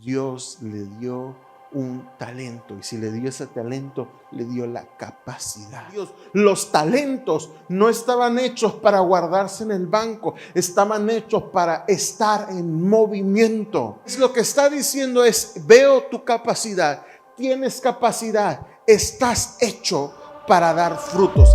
Dios le dio un talento, y si le dio ese talento, le dio la capacidad. Los talentos no estaban hechos para guardarse en el banco, estaban hechos para estar en movimiento. Lo que está diciendo es: veo tu capacidad, tienes capacidad, estás hecho para dar frutos.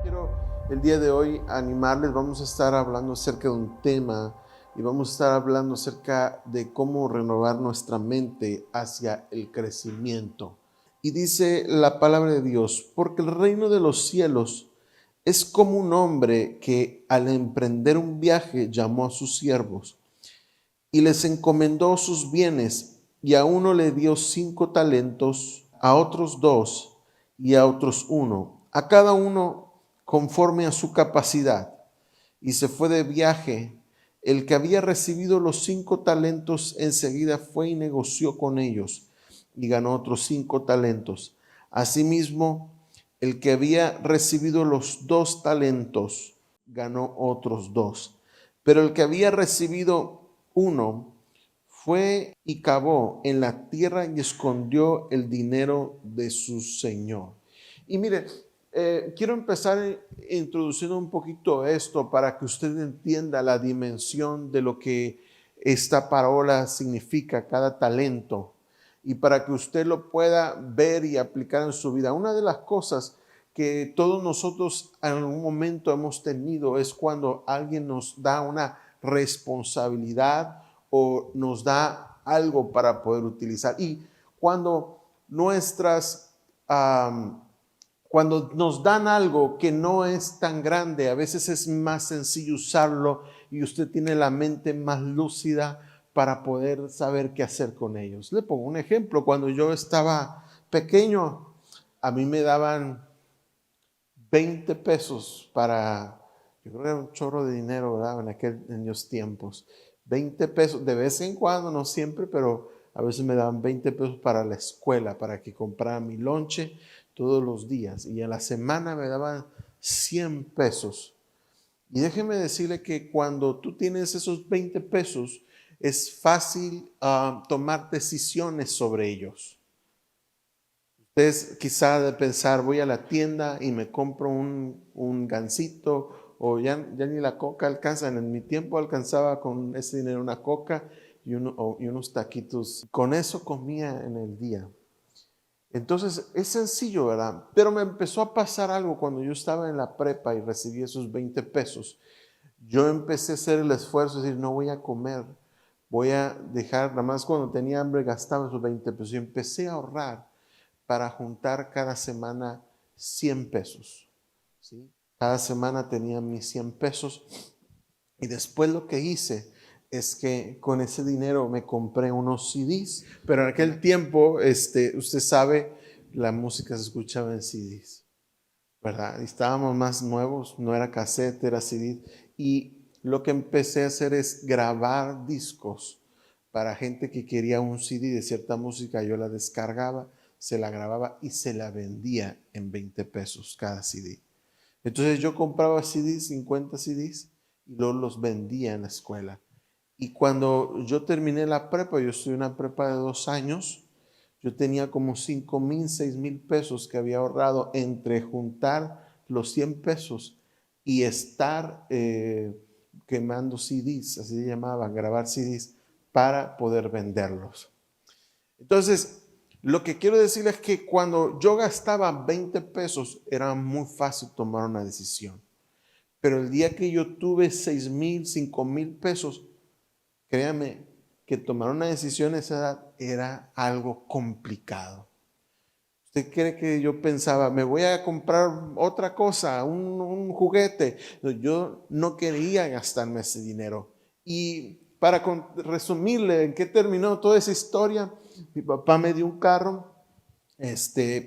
Quiero el día de hoy animarles. Vamos a estar hablando acerca de un tema y vamos a estar hablando acerca de cómo renovar nuestra mente hacia el crecimiento. Y dice la palabra de Dios: porque el reino de los cielos es como un hombre que al emprender un viaje llamó a sus siervos y les encomendó sus bienes, y a uno le dio 5 talentos, a otros 2 y a otros 1, a cada uno conforme a su capacidad. Y se fue de viaje. El que había recibido los 5 talentos enseguida fue y negoció con ellos y ganó otros 5 talentos. Asimismo, el que había recibido los 2 talentos ganó otros 2. Pero el que había recibido 1 fue y cavó en la tierra y escondió el dinero de su señor. Y mire, quiero empezar introduciendo un poquito esto para que usted entienda la dimensión de lo que esta parábola significa, cada talento, y para que usted lo pueda ver y aplicar en su vida. Una de las cosas que todos nosotros en algún momento hemos tenido es cuando alguien nos da una responsabilidad o nos da algo para poder utilizar. Y cuando cuando nos dan algo que no es tan grande, a veces es más sencillo usarlo y usted tiene la mente más lúcida para poder saber qué hacer con ellos. Le pongo un ejemplo. Cuando yo estaba pequeño, a mí me daban 20 pesos para, yo creo que era un chorro de dinero, ¿verdad? En aquellos tiempos. 20 pesos, de vez en cuando, no siempre, pero a veces me daban 20 pesos para la escuela, para que comprara mi lonche todos los días. Y a la semana me daban 100 pesos. Y déjeme decirle que cuando tú tienes esos 20 pesos, es fácil tomar decisiones sobre ellos. Ustedes quizá de pensar, voy a la tienda y me compro un gansito, o ya ni la coca alcanzan. En mi tiempo alcanzaba con ese dinero una coca y unos taquitos. Con eso comía en el día. Entonces es sencillo, ¿verdad? Pero me empezó a pasar algo cuando yo estaba en la prepa y recibí esos 20 pesos. Yo empecé a hacer el esfuerzo de decir, no voy a comer, voy a dejar, nada más cuando tenía hambre gastaba esos 20 pesos. Y empecé a ahorrar para juntar cada semana 100 pesos. ¿Sí? Cada semana tenía mis 100 pesos. Y después lo que hice es que con ese dinero me compré unos CDs. Pero en aquel tiempo, usted sabe, la música se escuchaba en CDs, ¿verdad? Y estábamos más nuevos, no era cassette, era CD. Y lo que empecé a hacer es grabar discos para gente que quería un CD de cierta música. Yo la descargaba, se la grababa y se la vendía en 20 pesos cada CD. Entonces yo compraba CDs, 50 CDs, y luego los vendía en la escuela. Y cuando yo terminé la prepa, yo estudié una prepa de 2 años, yo tenía como 5,000, 6,000 pesos que había ahorrado entre juntar los 100 pesos y estar quemando CDs, así se llamaba, grabar CDs para poder venderlos. Entonces, lo que quiero decir es que cuando yo gastaba 20 pesos era muy fácil tomar una decisión. Pero el día que yo tuve 6,000, 5,000 pesos, créame que tomar una decisión a esa edad era algo complicado. ¿Usted cree que yo pensaba, me voy a comprar otra cosa, un juguete? Yo no quería gastarme ese dinero. Y para resumirle en qué terminó toda esa historia, mi papá me dio un carro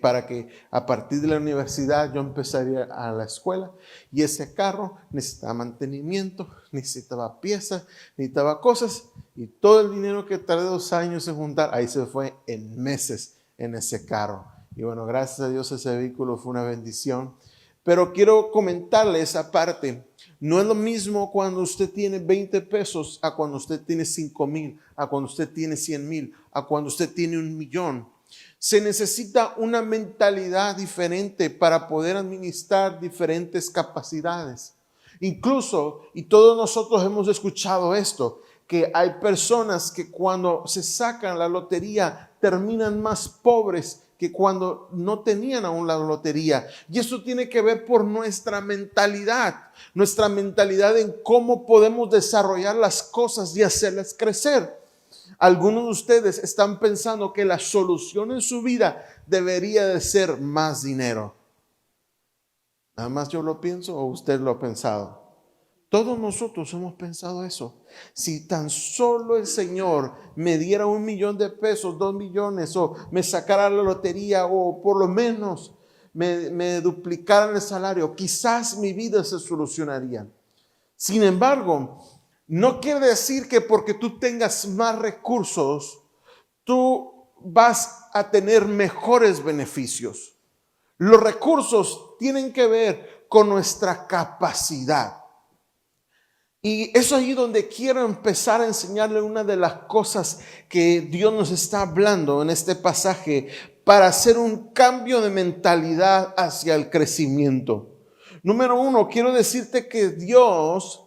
para que a partir de la universidad yo empezaría a la escuela, y ese carro necesitaba mantenimiento, necesitaba piezas, necesitaba cosas, y todo el dinero que tardé 2 años en juntar, ahí se fue en meses en ese carro. Y gracias a Dios ese vehículo fue una bendición. Pero quiero comentarle esa parte No es lo mismo cuando usted tiene 20 pesos a cuando usted tiene 5,000, a cuando usted tiene 100,000, a cuando usted tiene 1,000,000. Se necesita una mentalidad diferente para poder administrar diferentes capacidades. Incluso, y todos nosotros hemos escuchado esto, que hay personas que cuando se sacan la lotería terminan más pobres que cuando no tenían aún la lotería. Y eso tiene que ver por nuestra mentalidad en cómo podemos desarrollar las cosas y hacerlas crecer. Algunos de ustedes están pensando que la solución en su vida debería de ser más dinero. ¿Nada más yo lo pienso o usted lo ha pensado? Todos nosotros hemos pensado eso. Si tan solo el Señor me diera 1,000,000 de pesos, 2,000,000, o me sacara la lotería, o por lo menos me duplicaran el salario, quizás mi vida se solucionaría. Sin embargo, no quiere decir que porque tú tengas más recursos, tú vas a tener mejores beneficios. Los recursos tienen que ver con nuestra capacidad. Y es ahí donde quiero empezar a enseñarle una de las cosas que Dios nos está hablando en este pasaje para hacer un cambio de mentalidad hacia el crecimiento. Número 1, quiero decirte que Dios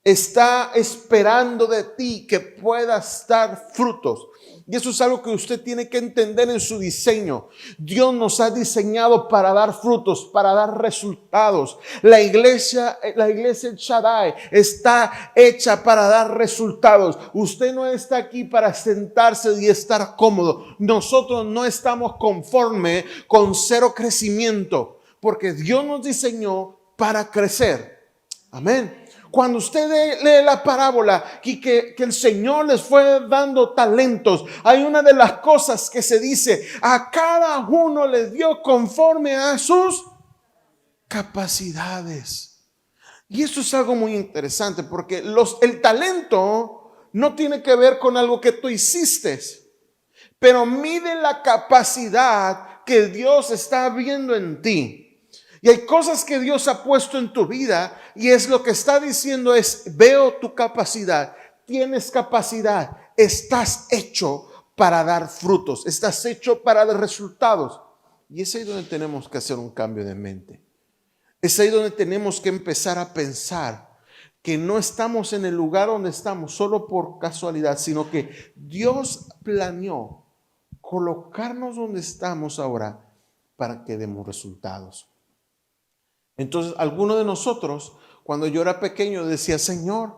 está esperando de ti que puedas dar frutos. Y eso es algo que usted tiene que entender en su diseño. Dios nos ha diseñado para dar frutos, para dar resultados. La iglesia Shaddai está hecha para dar resultados. Usted no está aquí para sentarse y estar cómodo. Nosotros no estamos conforme con cero crecimiento, porque Dios nos diseñó para crecer. Amén. Cuando usted lee la parábola y que el Señor les fue dando talentos, hay una de las cosas que se dice: a cada uno les dio conforme a sus capacidades. Y eso es algo muy interesante, porque el talento no tiene que ver con algo que tú hiciste, pero mide la capacidad que Dios está viendo en ti. Y hay cosas que Dios ha puesto en tu vida y es lo que está diciendo es: veo tu capacidad, tienes capacidad, estás hecho para dar frutos, estás hecho para dar resultados. Y es ahí donde tenemos que hacer un cambio de mente. Es ahí donde tenemos que empezar a pensar que no estamos en el lugar donde estamos solo por casualidad, sino que Dios planeó colocarnos donde estamos ahora para que demos resultados. Entonces, algunos de nosotros, cuando yo era pequeño, decía: Señor,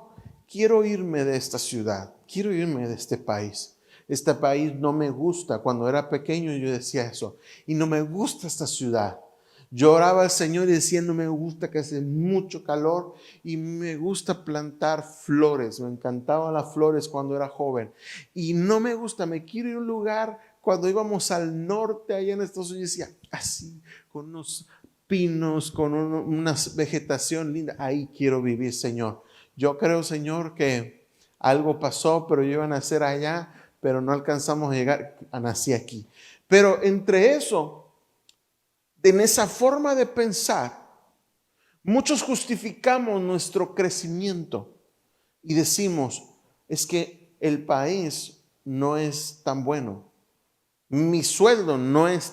quiero irme de esta ciudad, quiero irme de este país. Este país no me gusta. Cuando era pequeño yo decía eso. Y no me gusta esta ciudad. Yo oraba al Señor y decía: no me gusta, que hace mucho calor, y me gusta plantar flores. Me encantaban las flores cuando era joven. Y no me gusta, me quiero ir a un lugar. Cuando íbamos al norte, allá en Estados Unidos, decía así, con unos pinos, con una vegetación linda. Ahí quiero vivir, Señor. Yo creo, Señor, que algo pasó, pero yo iba a nacer allá, pero no alcanzamos a llegar, nací aquí. Pero entre eso, en esa forma de pensar, muchos justificamos nuestro crecimiento y decimos: es que el país no es tan bueno, mi sueldo no es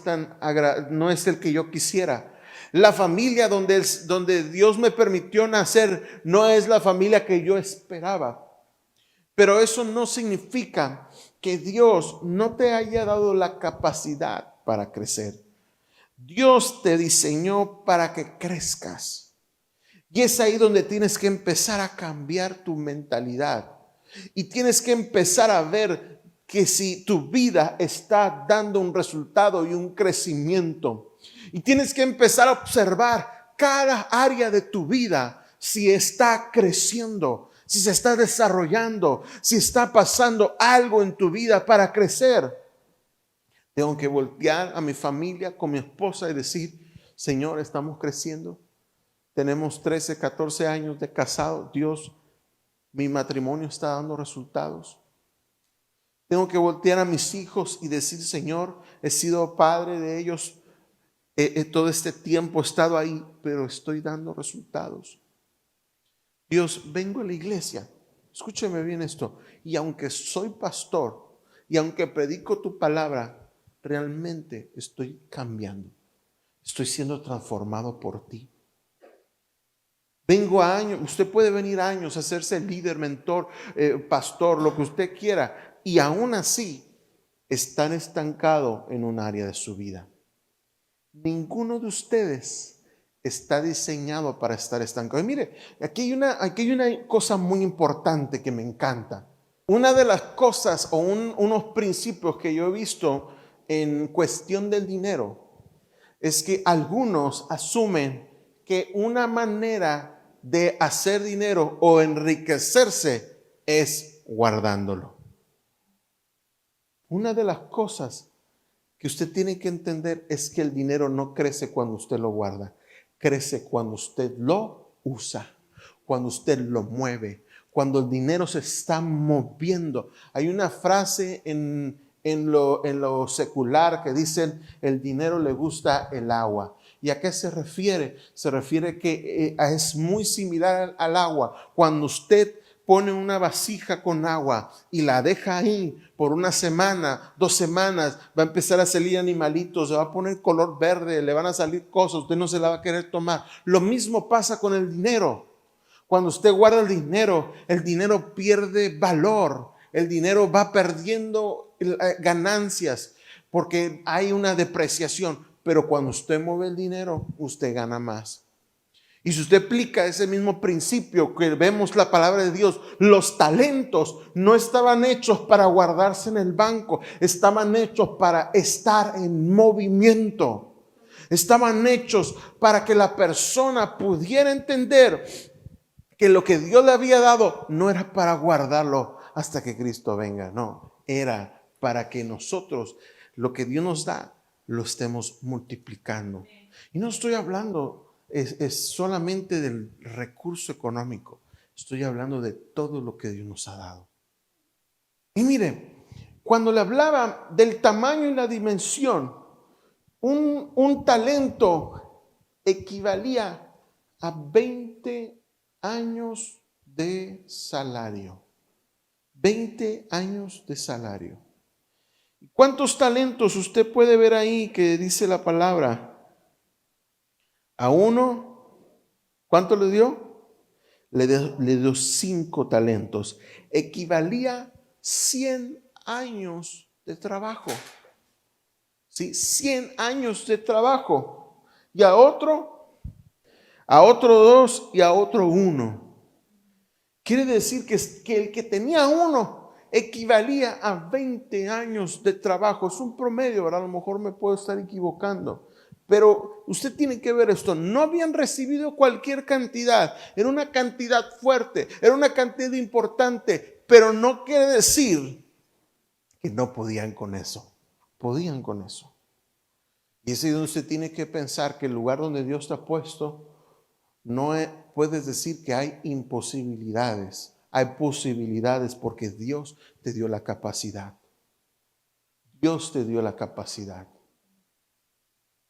el que yo quisiera, la familia donde Dios me permitió nacer no es la familia que yo esperaba. Pero eso no significa que Dios no te haya dado la capacidad para crecer. Dios te diseñó para que crezcas. Y es ahí donde tienes que empezar a cambiar tu mentalidad. Y tienes que empezar a ver que si tu vida está dando un resultado y un crecimiento. Y tienes que empezar a observar cada área de tu vida, si está creciendo, si se está desarrollando, si está pasando algo en tu vida para crecer. Tengo que voltear a mi familia con mi esposa y decir: Señor, estamos creciendo. Tenemos 13, 14 años de casado. Dios, mi matrimonio está dando resultados. Tengo que voltear a mis hijos y decir: Señor, he sido padre de ellos. Todo este tiempo he estado ahí, pero estoy dando resultados. Dios, vengo a la iglesia, escúcheme bien esto, y aunque soy pastor, y aunque predico tu palabra, realmente estoy cambiando, estoy siendo transformado por ti. Vengo a años, usted puede venir a años, hacerse líder, mentor, pastor, lo que usted quiera, y aún así estar estancado en un área de su vida. Ninguno de ustedes está diseñado para estar estancado. Y mire, aquí hay una cosa muy importante que me encanta. Una de las cosas o unos principios que yo he visto en cuestión del dinero es que algunos asumen que una manera de hacer dinero o enriquecerse es guardándolo. Una de las cosas que usted tiene que entender es que el dinero no crece cuando usted lo guarda, crece cuando usted lo usa, cuando usted lo mueve, cuando el dinero se está moviendo. Hay una frase en lo secular que dicen: el dinero le gusta el agua. ¿Y a qué se refiere? Se refiere que es muy similar al agua. Cuando usted pone una vasija con agua y la deja ahí por una semana, 2 semanas, va a empezar a salir animalitos, se va a poner color verde, le van a salir cosas, usted no se la va a querer tomar. Lo mismo pasa con el dinero. Cuando usted guarda el dinero pierde valor, el dinero va perdiendo ganancias porque hay una depreciación. Pero cuando usted mueve el dinero, usted gana más. Y si usted aplica ese mismo principio que vemos la palabra de Dios, los talentos no estaban hechos para guardarse en el banco, estaban hechos para estar en movimiento. Estaban hechos para que la persona pudiera entender que lo que Dios le había dado no era para guardarlo hasta que Cristo venga, no, era para que nosotros lo que Dios nos da lo estemos multiplicando. Y no estoy hablando es solamente del recurso económico, estoy hablando de todo lo que Dios nos ha dado. Y mire, cuando le hablaba del tamaño y la dimensión, un talento equivalía a 20 años de salario. 20 años de salario. ¿Cuántos talentos usted puede ver ahí que dice la palabra? A uno, ¿cuánto le dio? Le dio 5 talentos. Equivalía 100 años de trabajo. ¿Sí? 100 años de trabajo. Y a otro 2 y a otro 1. Quiere decir que el que tenía 1 equivalía a 20 años de trabajo. Es un promedio, ¿verdad? A lo mejor me puedo estar equivocando. Pero usted tiene que ver esto. No habían recibido cualquier cantidad. Era una cantidad fuerte. Era una cantidad importante. Pero no quiere decir que no podían con eso. Podían con eso. Y es ahí donde usted tiene que pensar que el lugar donde Dios te ha puesto, no puedes decir que hay imposibilidades. Hay posibilidades porque Dios te dio la capacidad. Dios te dio la capacidad.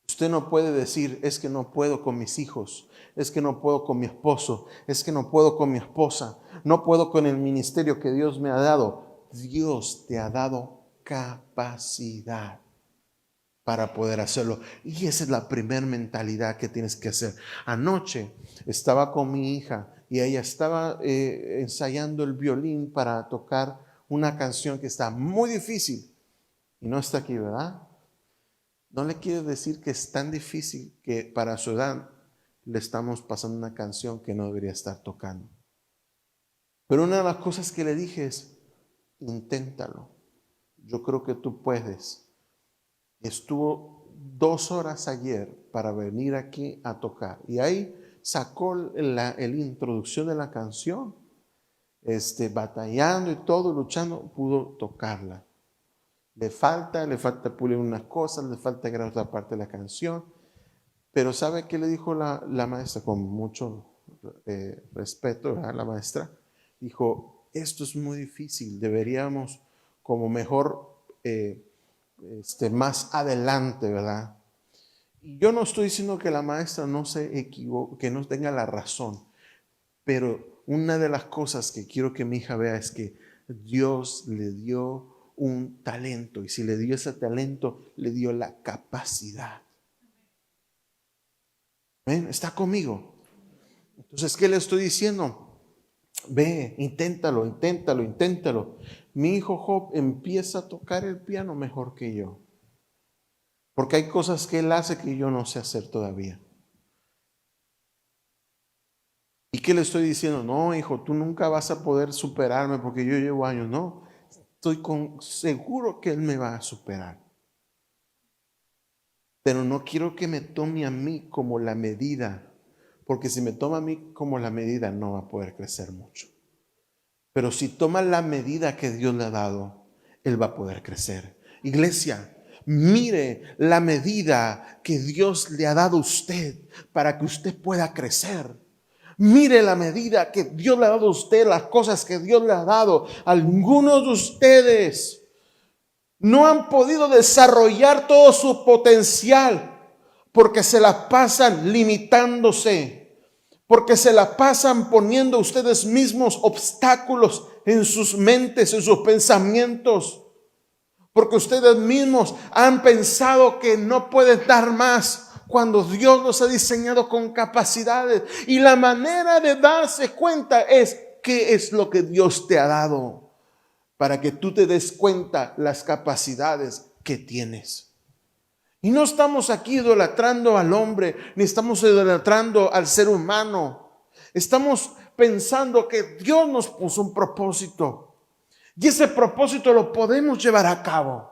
Usted no puede decir: es que no puedo con mis hijos, es que no puedo con mi esposo, es que no puedo con mi esposa, no puedo con el ministerio que Dios me ha dado. Dios te ha dado capacidad para poder hacerlo. Y esa es la primera mentalidad que tienes que hacer. Anoche estaba con mi hija y ella estaba ensayando el violín para tocar una canción que está muy difícil. Y no está aquí, ¿verdad? No le quiero decir que es tan difícil que para su edad le estamos pasando una canción que no debería estar tocando. Pero una de las cosas que le dije es: inténtalo. Yo creo que tú puedes. Estuvo 2 horas ayer para venir aquí a tocar. Y ahí sacó la introducción de la canción. Batallando y todo, luchando, pudo tocarla. Le falta pulir unas cosas, le falta agregar otra parte de la canción. Pero ¿sabe qué le dijo la maestra? Con mucho respeto, ¿verdad? La maestra dijo: esto es muy difícil, deberíamos como mejor más adelante, ¿verdad? Y yo no estoy diciendo que la maestra no se equivoque, que no tenga la razón, pero una de las cosas que quiero que mi hija vea es que Dios le dio un talento. Y si le dio ese talento, le dio la capacidad. ¿Ven? ¿Está conmigo? Entonces, ¿qué le estoy diciendo? Ve, inténtalo, inténtalo, inténtalo. Mi hijo Job empieza a tocar el piano mejor que yo. Porque hay cosas que él hace que yo no sé hacer todavía. ¿Y qué le estoy diciendo? No, hijo, tú nunca vas a poder superarme porque yo llevo años. No, estoy seguro que él me va a superar. Pero no quiero que me tome a mí como la medida. Porque si me toma a mí como la medida, no va a poder crecer mucho. Pero si toma la medida que Dios le ha dado, él va a poder crecer. Iglesia, mire la medida que Dios le ha dado a usted para que usted pueda crecer. Mire la medida que Dios le ha dado a usted, las cosas que Dios le ha dado. Algunos de ustedes no han podido desarrollar todo su potencial porque se la pasan limitándose. Porque se la pasan poniendo ustedes mismos obstáculos en sus mentes, en sus pensamientos. Porque ustedes mismos han pensado que no pueden dar más cuando Dios los ha diseñado con capacidades. Y la manera de darse cuenta es qué es lo que Dios te ha dado. Para que tú te des cuenta las capacidades que tienes. Y no estamos aquí idolatrando al hombre, ni estamos idolatrando al ser humano. Estamos pensando que Dios nos puso un propósito. Y ese propósito lo podemos llevar a cabo.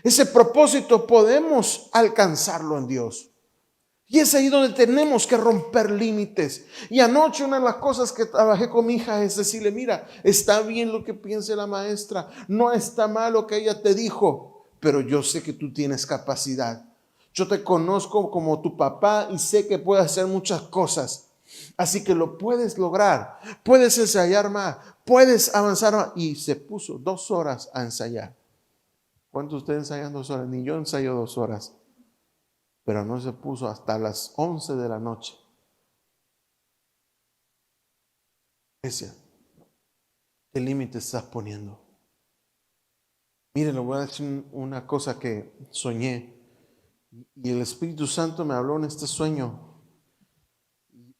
Ese propósito podemos alcanzarlo en Dios. Y es ahí donde tenemos que romper límites. Y anoche una de las cosas que trabajé con mi hija es decirle, mira, está bien lo que piense la maestra, no está mal lo que ella te dijo. Pero yo sé que tú tienes capacidad. Yo te conozco como tu papá y sé que puedes hacer muchas cosas. Así que lo puedes lograr. Puedes ensayar más. Puedes avanzar más. Y se puso 2 horas a ensayar. ¿Cuántos de ustedes ensayan 2 horas? Ni yo ensayo 2 horas. Pero no se puso hasta las 11 de la noche. Iglesia, ¿qué límite estás poniendo? Miren, le voy a decir una cosa que soñé. Y el Espíritu Santo me habló en este sueño.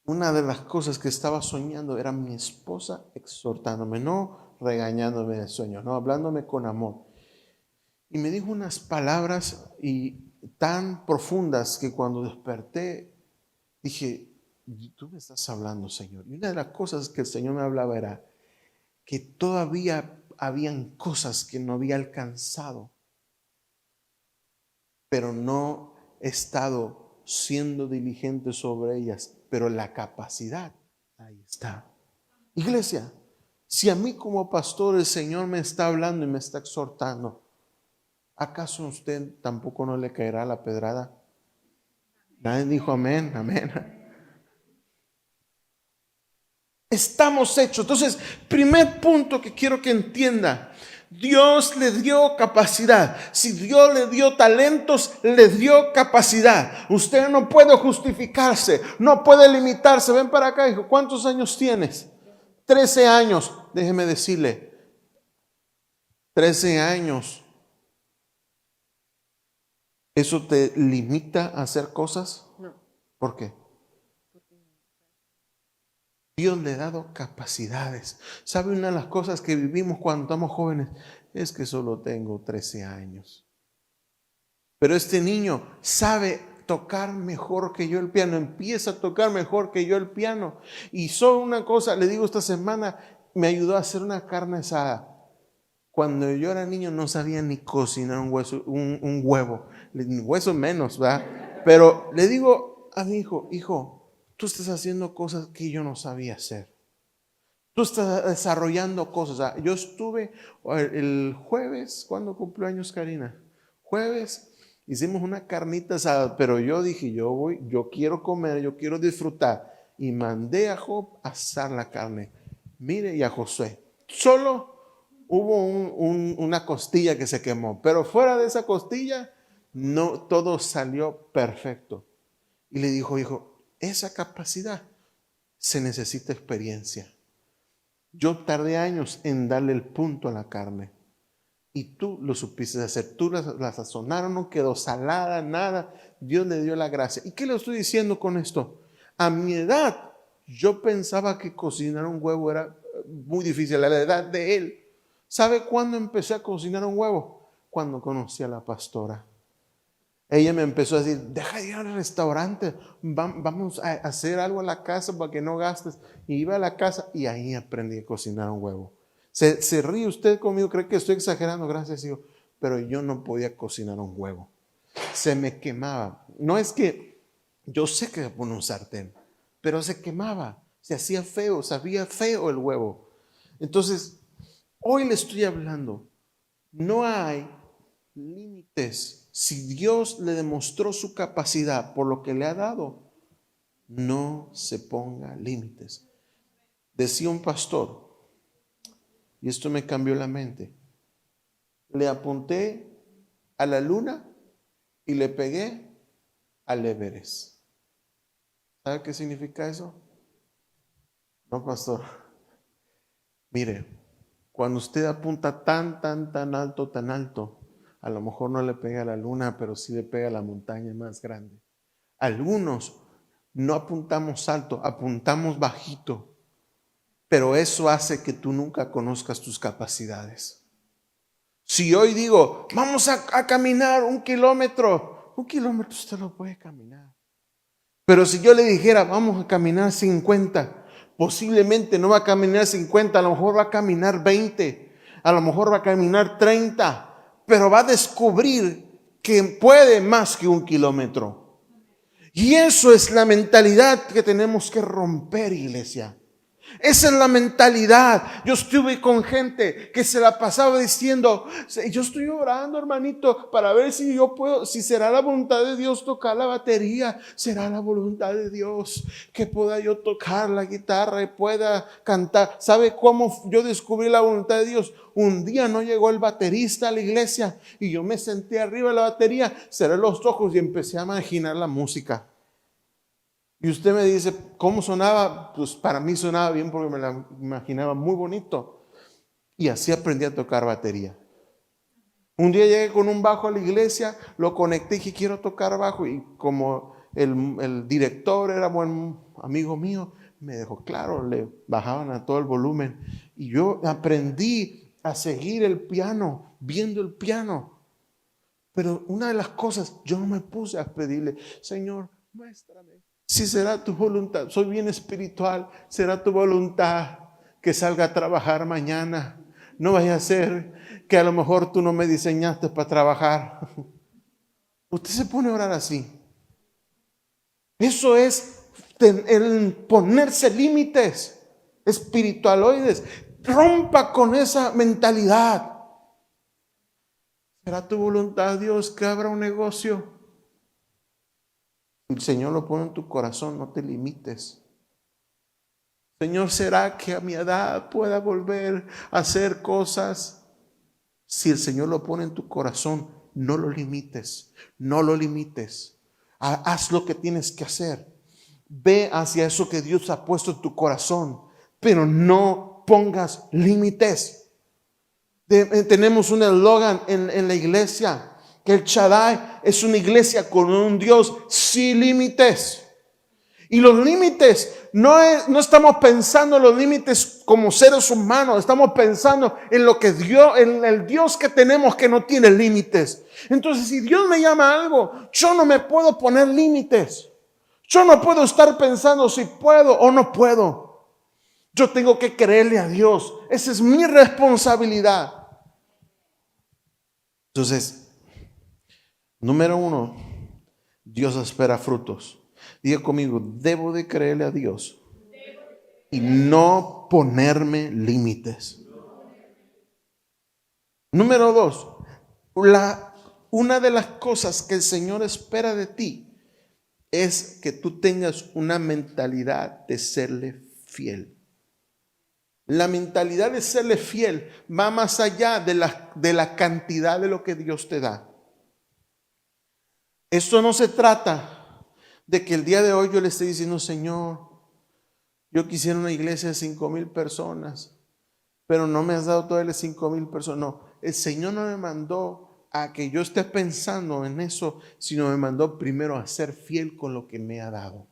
Una de las cosas que estaba soñando era mi esposa exhortándome, no regañándome del sueño, no, hablándome con amor. Y me dijo unas palabras tan profundas que cuando desperté dije, tú me estás hablando, Señor. Y una de las cosas que el Señor me hablaba era que todavía habían cosas que no había alcanzado, pero no he estado siendo diligente sobre ellas, pero la capacidad, ahí está. Iglesia, si a mí como pastor el Señor me está hablando y me está exhortando, ¿acaso a usted tampoco no le caerá la pedrada? Nadie dijo amén, amén. Estamos hechos. Entonces, primer punto que quiero que entienda. Dios le dio capacidad. Si Dios le dio talentos, le dio capacidad. Usted no puede justificarse, no puede limitarse. Ven para acá, hijo. ¿Cuántos años tienes? 13 años. Déjeme decirle, 13 años. ¿Eso te limita a hacer cosas? No. ¿Por qué? Dios le ha dado capacidades. ¿Sabe una de las cosas que vivimos cuando estamos jóvenes? Es que solo tengo 13 años. Pero este niño sabe tocar mejor que yo el piano. Empieza a tocar mejor que yo el piano. Y solo una cosa, le digo, esta semana me ayudó a hacer una carne asada. Cuando yo era niño no sabía ni cocinar un huevo. Hueso menos, ¿verdad? Pero le digo a mi hijo, tú estás haciendo cosas que yo no sabía hacer. Tú estás desarrollando cosas. Yo estuve el jueves, ¿cuándo cumplió años Karina? Jueves, hicimos una carnita asada, pero yo dije, yo quiero comer, yo quiero disfrutar. Y mandé a Job a asar la carne. Mire, y a Josué. Solo hubo una costilla que se quemó, pero fuera de esa costilla, no, todo salió perfecto. Y le dijo, hijo, esa capacidad se necesita experiencia. Yo tardé años en darle el punto a la carne. Y tú lo supiste hacer. Tú la sazonaron, no quedó salada, nada. Dios le dio la gracia. ¿Y qué le estoy diciendo con esto? A mi edad, yo pensaba que cocinar un huevo era muy difícil. A la edad de él. ¿Sabe cuándo empecé a cocinar un huevo? Cuando conocí a la pastora. Ella me empezó a decir, deja de ir al restaurante, vamos a hacer algo a la casa para que no gastes. Y iba a la casa y ahí aprendí a cocinar un huevo. Se ríe usted conmigo, cree que estoy exagerando, gracias Dios, pero yo no podía cocinar un huevo. Se me quemaba. No es que, yo sé que se pone un sartén, pero se quemaba, se hacía feo, sabía feo el huevo. Entonces, hoy le estoy hablando, no hay límites. Si Dios le demostró su capacidad por lo que le ha dado, no se ponga límites. Decía un pastor, y esto me cambió la mente, le apunté a la luna y le pegué al Everest. ¿Sabe qué significa eso? No, pastor. Mire, cuando usted apunta tan alto, a lo mejor no le pega a la luna, pero sí le pega a la montaña más grande. Algunos no apuntamos alto, apuntamos bajito, pero eso hace que tú nunca conozcas tus capacidades. Si hoy digo, vamos a caminar 1 kilómetro, 1 kilómetro usted lo puede caminar. Pero si yo le dijera, vamos a caminar 50, posiblemente no va a caminar 50, a lo mejor va a caminar 20, a lo mejor va a caminar 30, pero va a descubrir que puede más que 1 kilómetro. Y eso es la mentalidad que tenemos que romper, iglesia. Esa es la mentalidad. Yo estuve con gente que se la pasaba diciendo, yo estoy orando, hermanito, para ver si yo puedo, si será la voluntad de Dios tocar la batería, será la voluntad de Dios que pueda yo tocar la guitarra y pueda cantar. ¿Sabe cómo yo descubrí la voluntad de Dios? Un día no llegó el baterista a la iglesia y yo me senté arriba de la batería, cerré los ojos y empecé a imaginar la música. Y usted me dice, ¿cómo sonaba? Pues para mí sonaba bien porque me la imaginaba muy bonito. Y así aprendí a tocar batería. Un día llegué con un bajo a la iglesia, lo conecté y dije, quiero tocar bajo. Y como el director era buen amigo mío, me dejó claro, le bajaban a todo el volumen. Y yo aprendí a seguir el piano, viendo el piano. Pero una de las cosas, yo no me puse a pedirle, Señor, muéstrame. Si será tu voluntad, soy bien espiritual, será tu voluntad que salga a trabajar mañana. No vaya a ser que a lo mejor tú no me diseñaste para trabajar. Usted se pone a orar así. Eso es el ponerse límites espiritualoides. Rompa con esa mentalidad. ¿Será tu voluntad, Dios, que abra un negocio? El Señor lo pone en tu corazón, no te limites. Señor, ¿será que a mi edad pueda volver a hacer cosas? Si el Señor lo pone en tu corazón, no lo limites, no lo limites. Haz lo que tienes que hacer. Ve hacia eso que Dios ha puesto en tu corazón, pero no pongas límites. Tenemos un eslogan en la iglesia, que el Shaddai es una iglesia con un Dios sin límites. Y los límites, no estamos pensando en los límites como seres humanos, estamos pensando en lo que Dios, en el Dios que tenemos que no tiene límites. Entonces, si Dios me llama a algo, yo no me puedo poner límites. Yo no puedo estar pensando si puedo o no puedo. Yo tengo que creerle a Dios. Esa es mi responsabilidad. Entonces, número 1, Dios espera frutos. Diga conmigo, debo de creerle a Dios y no ponerme límites. Número 2, una de las cosas que el Señor espera de ti es que tú tengas una mentalidad de serle fiel. La mentalidad de serle fiel va más allá de la cantidad de lo que Dios te da. Esto no se trata de que el día de hoy yo le esté diciendo, Señor, yo quisiera una iglesia de 5,000 personas. pero no me has dado todavía las 5,000 personas. No, el Señor no me mandó a que yo esté pensando en eso, sino me mandó primero a ser fiel con lo que me ha dado.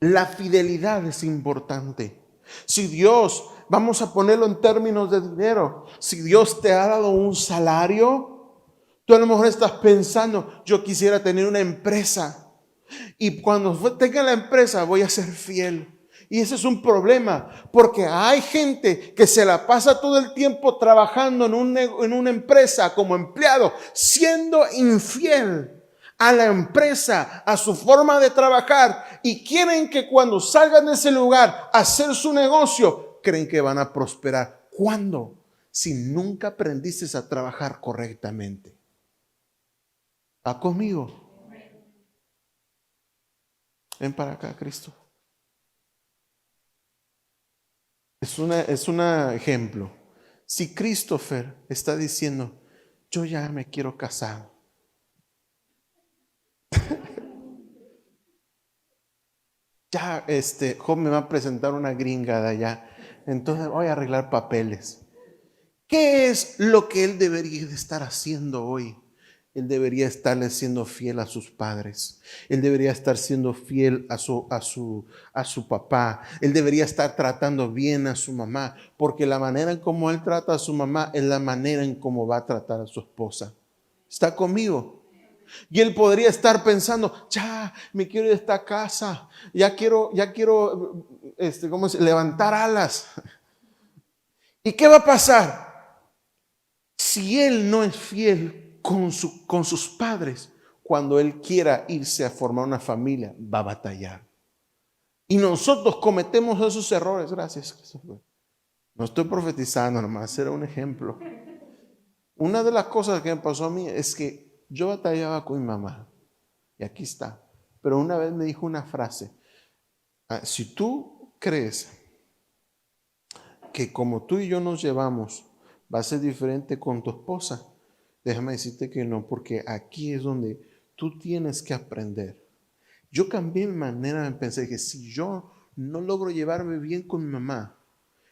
La fidelidad es importante. Si Dios, vamos a ponerlo en términos de dinero, si Dios te ha dado un salario, tú a lo mejor estás pensando, yo quisiera tener una empresa y cuando tenga la empresa voy a ser fiel. Y ese es un problema, porque hay gente que se la pasa todo el tiempo trabajando en una empresa como empleado, siendo infiel a la empresa, a su forma de trabajar, y quieren que cuando salgan de ese lugar a hacer su negocio, creen que van a prosperar. ¿Cuándo? Si nunca aprendiste a trabajar correctamente. ¿Va conmigo? Ven para acá, Cristo. Es un ejemplo. Si Christopher está diciendo, yo ya me quiero casar. Ya, Job me va a presentar una gringa de allá. Entonces voy a arreglar papeles. ¿Qué es lo que él debería de estar haciendo hoy? Él debería estarle siendo fiel a sus padres. Él debería estar siendo fiel a su papá. Él debería estar tratando bien a su mamá, porque la manera en cómo él trata a su mamá es la manera en cómo va a tratar a su esposa. ¿Está conmigo? Y él podría estar pensando, ya me quiero ir de esta casa, ya quiero, ¿cómo se? Levantar alas. ¿Y qué va a pasar? Si él no es fiel con sus padres, cuando él quiera irse a formar una familia, va a batallar. Y nosotros cometemos esos errores. Gracias, Christopher. No estoy profetizando nomás, era un ejemplo. Una de las cosas que me pasó a mí es que yo batallaba con mi mamá. Y aquí está. Pero una vez me dijo una frase. Si tú crees que como tú y yo nos llevamos va a ser diferente con tu esposa, déjame decirte que no, porque aquí es donde tú tienes que aprender. Yo cambié mi manera de pensar, que si yo no logro llevarme bien con mi mamá,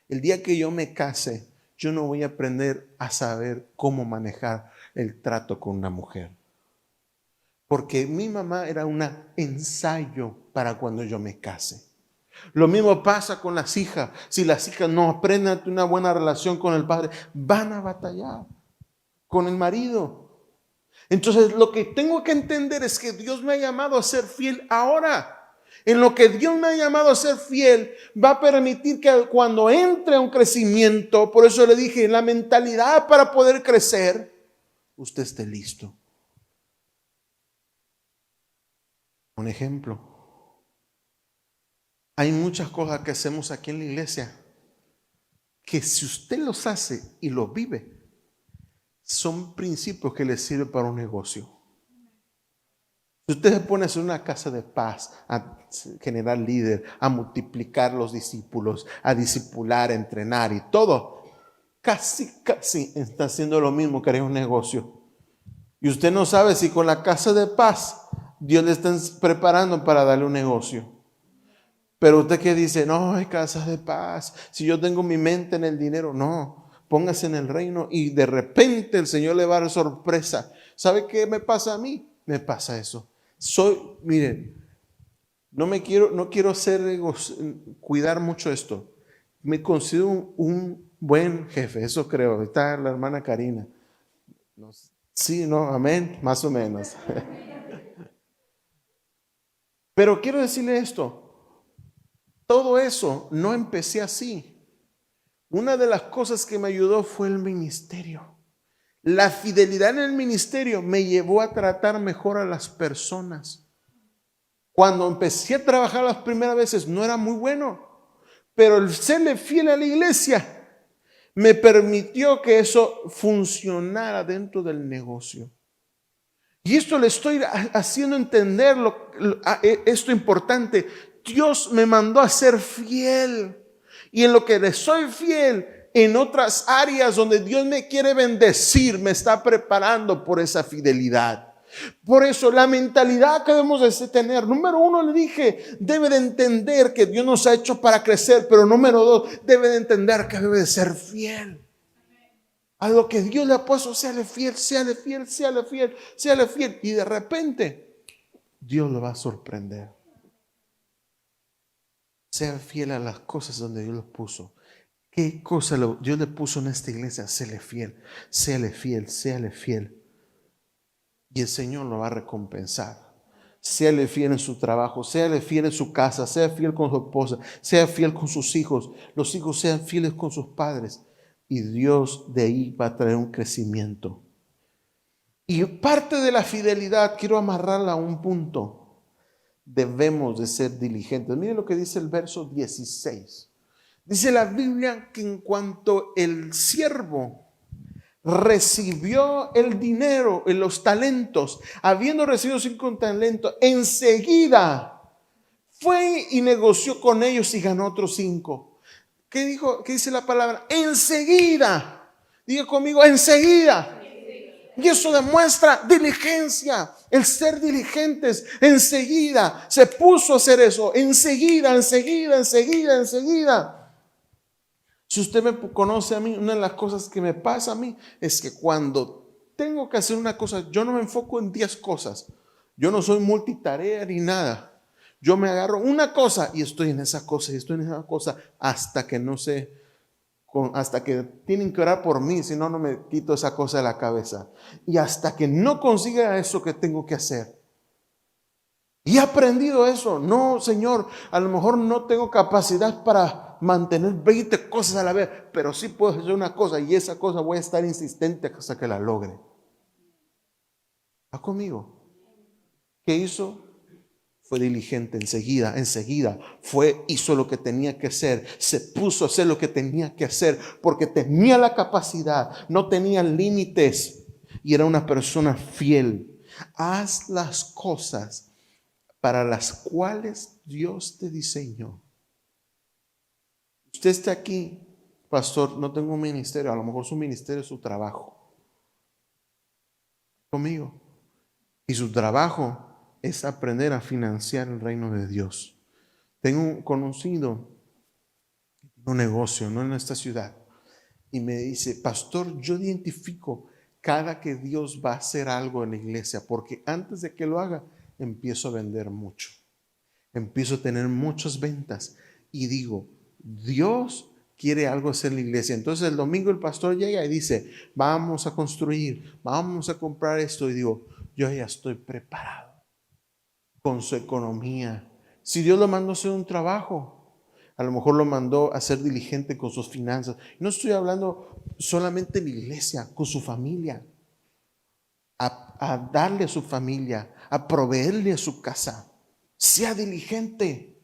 el día que yo me case, yo no voy a aprender a saber cómo manejar el trato con una mujer. Porque mi mamá era un ensayo para cuando yo me case. Lo mismo pasa con las hijas. Si las hijas no aprenden una buena relación con el padre, van a batallar con el marido. Entonces lo que tengo que entender es que Dios me ha llamado a ser fiel ahora. En lo que Dios me ha llamado a ser fiel, va a permitir que cuando entre un crecimiento, por eso le dije, la mentalidad para poder crecer, usted esté listo. Un ejemplo. Hay muchas cosas que hacemos aquí en la iglesia que si usted los hace y los vive, son principios que le sirven para un negocio. Si usted se pone a hacer una casa de paz, a generar líder, a multiplicar los discípulos, a discipular, a entrenar y todo, casi está haciendo lo mismo que haría un negocio. Y usted no sabe si con la casa de paz Dios le está preparando para darle un negocio. Pero usted que dice, no, hay casas de paz, si yo tengo mi mente en el dinero, no, póngase en el reino y de repente el Señor le va a dar sorpresa. ¿Sabe qué me pasa a mí? Me pasa eso. Miren, no quiero cuidar mucho esto. Me considero un buen jefe, eso creo. Está la hermana Karina. Sí, no, amén, más o menos. Pero quiero decirle esto. Todo eso no empecé así. Una de las cosas que me ayudó fue el ministerio. La fidelidad en el ministerio me llevó a tratar mejor a las personas. Cuando empecé a trabajar las primeras veces no era muy bueno, pero el serle fiel a la iglesia me permitió que eso funcionara dentro del negocio. Y esto le estoy haciendo entender esto importante. Dios me mandó a ser fiel. Y en lo que le soy fiel, en otras áreas donde Dios me quiere bendecir, me está preparando por esa fidelidad. Por eso la mentalidad que debemos de tener, número uno le dije, debe de entender que Dios nos ha hecho para crecer, pero número dos, debe de entender que debe de ser fiel. A lo que Dios le ha puesto, séale fiel, séale fiel, séale fiel, séale fiel. Y de repente, Dios lo va a sorprender. Sea fiel a las cosas donde Dios los puso. ¿Qué cosa Dios le puso en esta iglesia? Séale fiel, séale fiel, séale fiel. Y el Señor lo va a recompensar. Séale fiel en su trabajo, séale fiel en su casa, sea fiel con su esposa, sea fiel con sus hijos. Los hijos sean fieles con sus padres. Y Dios de ahí va a traer un crecimiento. Y parte de la fidelidad, quiero amarrarla a un punto. Debemos de ser diligentes. Miren lo que dice el verso 16. Dice la Biblia que en cuanto el siervo recibió el dinero, los talentos, habiendo recibido 5 talentos, enseguida fue y negoció con ellos y ganó otros 5. ¿Qué dijo? ¿Qué dice la palabra? Enseguida. Diga conmigo, enseguida. Y eso demuestra diligencia, el ser diligentes. Enseguida se puso a hacer eso. Enseguida. Si usted me conoce a mí, una de las cosas que me pasa a mí es que cuando tengo que hacer una cosa, yo no me enfoco en 10 cosas. Yo no soy multitarea ni nada. Yo me agarro una cosa y estoy en esa cosa y estoy en esa cosa hasta que no sé, hasta que tienen que orar por mí, si no, no me quito esa cosa de la cabeza. Y hasta que no consiga eso que tengo que hacer. Y he aprendido eso. No, Señor, a lo mejor no tengo capacidad para mantener 20 cosas a la vez, pero sí puedo hacer una cosa y esa cosa voy a estar insistente hasta que la logre. ¿Va conmigo? ¿Qué hizo? Fue diligente enseguida, hizo lo que tenía que hacer, se puso a hacer lo que tenía que hacer, porque tenía la capacidad, no tenía límites y era una persona fiel. Haz las cosas para las cuales Dios te diseñó. Usted está aquí, pastor, no tengo un ministerio, a lo mejor su ministerio es su trabajo. Conmigo. Y su trabajo es aprender a financiar el reino de Dios. Tengo un conocido, un negocio, no en esta ciudad, y me dice, pastor, yo identifico cada que Dios va a hacer algo en la iglesia, porque antes de que lo haga, empiezo a vender mucho. Empiezo a tener muchas ventas y digo, Dios quiere algo hacer en la iglesia. Entonces el domingo el pastor llega y dice, vamos a construir, vamos a comprar esto. Y digo, yo ya estoy preparado con su economía. Si Dios lo mandó a hacer un trabajo, a lo mejor lo mandó a ser diligente con sus finanzas. No estoy hablando solamente en la iglesia, con su familia, a darle a su familia, a proveerle a su casa. Sea diligente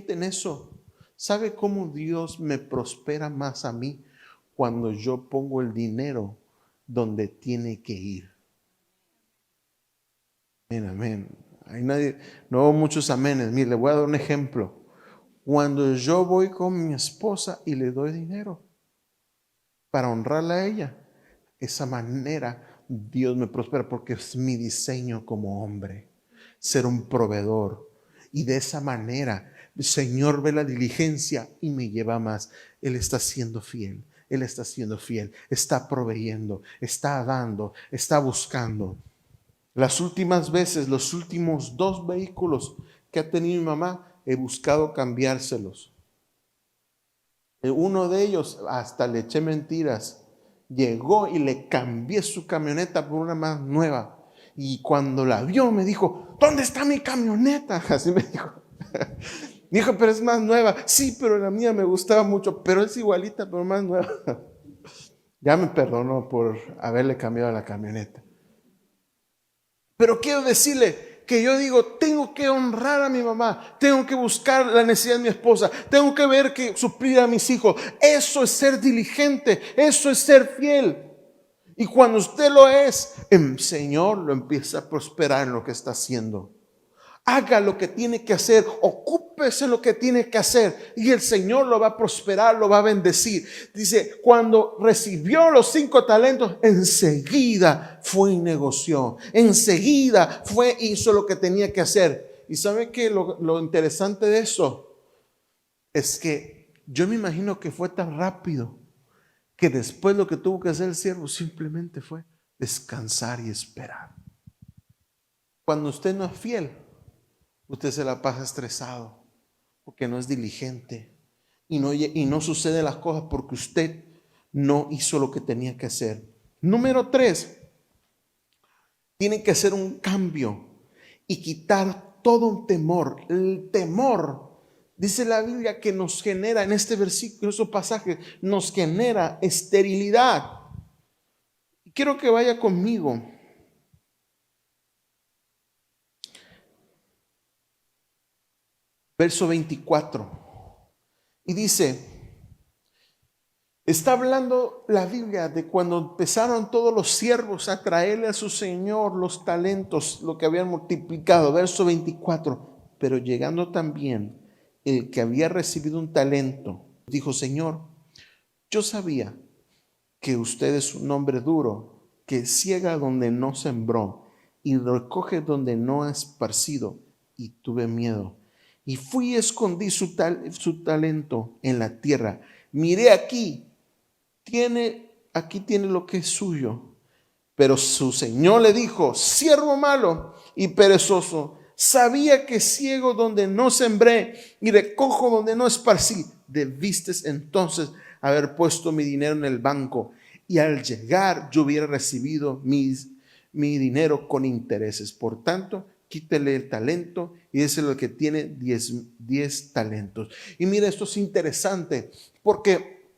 en eso. ¿Sabe cómo Dios me prospera más a mí? Cuando yo pongo el dinero donde tiene que ir. Amén. Hay nadie, no muchos amenes. Mire, le voy a dar un ejemplo. Cuando yo voy con mi esposa y le doy dinero para honrarla a ella, esa manera Dios me prospera porque es mi diseño como hombre, ser un proveedor. Y de esa manera el Señor ve la diligencia y me lleva más. Él está siendo fiel. Él está siendo fiel. Está proveyendo, está dando, está buscando. Las últimas veces, los últimos 2 vehículos que ha tenido mi mamá, he buscado cambiárselos. Uno de ellos, hasta le eché mentiras, llegó y le cambié su camioneta por una más nueva. Y cuando la vio me dijo, ¿dónde está mi camioneta? Así me dijo. Dijo, pero es más nueva. Sí, pero la mía me gustaba mucho, pero es igualita, pero más nueva. Ya me perdonó por haberle cambiado la camioneta. Pero quiero decirle que yo digo, tengo que honrar a mi mamá, tengo que buscar la necesidad de mi esposa, tengo que ver que suplir a mis hijos. Eso es ser diligente, eso es ser fiel. Y cuando usted lo es, el Señor lo empieza a prosperar en lo que está haciendo. Haga lo que tiene que hacer, ocupe ocúpese lo que tiene que hacer y el Señor lo va a prosperar, lo va a bendecir. Dice, cuando recibió los 5 talentos, enseguida fue y negoció. Enseguida fue y hizo lo que tenía que hacer. ¿Y sabe qué? Lo interesante de eso es que yo me imagino que fue tan rápido que después lo que tuvo que hacer el siervo simplemente fue descansar y esperar. Cuando usted no es fiel, usted se la pasa estresado porque no es diligente y no suceden las cosas porque usted no hizo lo que tenía que hacer. Número 3, tiene que hacer un cambio y quitar todo un temor. El temor, dice la Biblia, que nos genera en este versículo, en esos pasajes, nos genera esterilidad. Quiero que vaya conmigo. Verso 24. Y dice, está hablando la Biblia de cuando empezaron todos los siervos a traerle a su Señor los talentos, lo que habían multiplicado. Verso 24. Pero llegando también el que había recibido un talento, dijo, Señor, yo sabía que usted es un hombre duro, que ciega donde no sembró y recoge donde no ha esparcido, y tuve miedo. Y fui y escondí su talento en la tierra. Miré aquí tiene lo que es suyo. Pero su Señor le dijo, siervo malo y perezoso, sabía que ciego donde no sembré y recojo donde no esparcí. Debiste entonces haber puesto mi dinero en el banco, y al llegar yo hubiera recibido mi dinero con intereses. Por tanto, quítele el talento y déselo al que tiene 10 talentos. Y mira, esto es interesante porque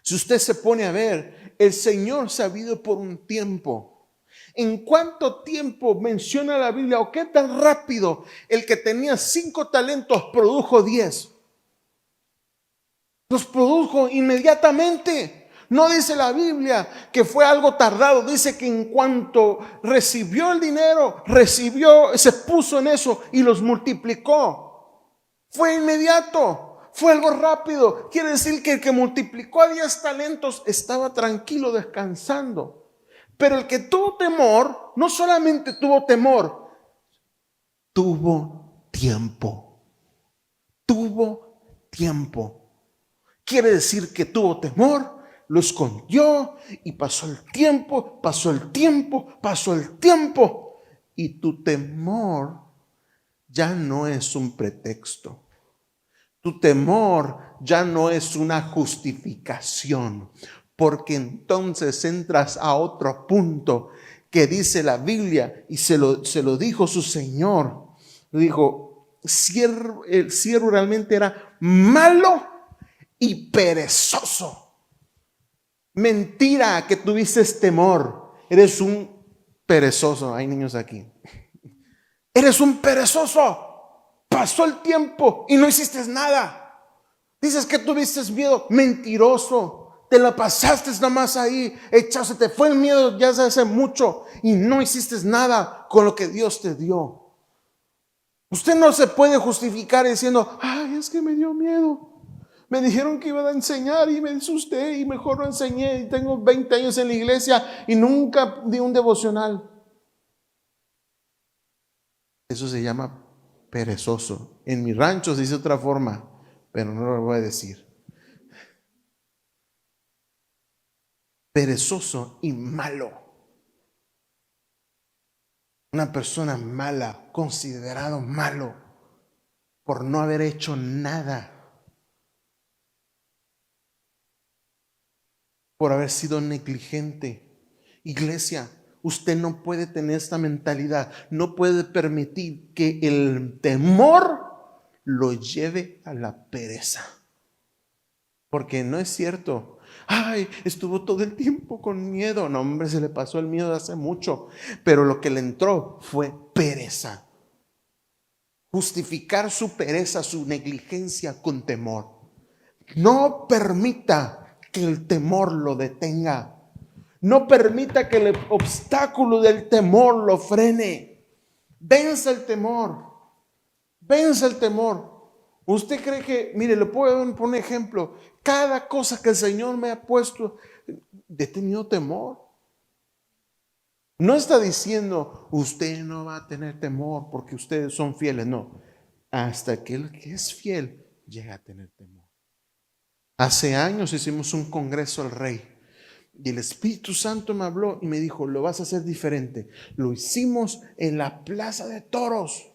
si usted se pone a ver, el Señor se ha habido por un tiempo. ¿En cuánto tiempo menciona la Biblia o qué tan rápido el que tenía 5 talentos produjo 10? Los produjo inmediatamente. No dice la Biblia que fue algo tardado, dice que en cuanto recibió el dinero, se puso en eso y los multiplicó. Fue inmediato, fue algo rápido. Quiere decir que el que multiplicó a 10 talentos estaba tranquilo, descansando. Pero el que tuvo temor, no solamente tuvo temor, tuvo tiempo. Tuvo tiempo. Quiere decir que tuvo temor, lo escondió y pasó el tiempo, y tu temor ya no es un pretexto. Tu temor ya no es una justificación, porque entonces entras a otro punto que dice la Biblia y se lo dijo su Señor. Dijo, el siervo realmente era malo y perezoso. Mentira que tuviste temor. Eres un perezoso. Hay niños aquí. Eres un perezoso. Pasó el tiempo y no hiciste nada. Dices que tuviste miedo. Mentiroso. Te la pasaste nada más ahí. Se te fue el miedo ya hace mucho y no hiciste nada con lo que Dios te dio. Usted no se puede justificar diciendo, ay, es que me dio miedo. Me dijeron que iba a enseñar y me asusté y mejor no enseñé. Y tengo 20 años en la iglesia y nunca di un devocional. Eso se llama perezoso. En mi rancho se dice otra forma, pero no lo voy a decir. Perezoso y malo. Una persona mala, considerado malo por no haber hecho nada. Por haber sido negligente. Iglesia, usted no puede tener esta mentalidad. No puede permitir que el temor lo lleve a la pereza. Porque no es cierto. Ay, estuvo todo el tiempo con miedo. No, hombre, se le pasó el miedo hace mucho. Pero lo que le entró fue pereza. Justificar su pereza, su negligencia con temor. No permita que el temor lo detenga. No permita que el obstáculo del temor lo frene. Venza el temor. Venza el temor. ¿Usted cree que, mire, le puedo poner ejemplo, cada cosa que el Señor me ha puesto, he tenido temor? No está diciendo, usted no va a tener temor porque ustedes son fieles, no. Hasta que el que es fiel llega a tener temor. Hace años hicimos un congreso al rey y el Espíritu Santo me habló y me dijo, lo vas a hacer diferente. Lo hicimos en la Plaza de Toros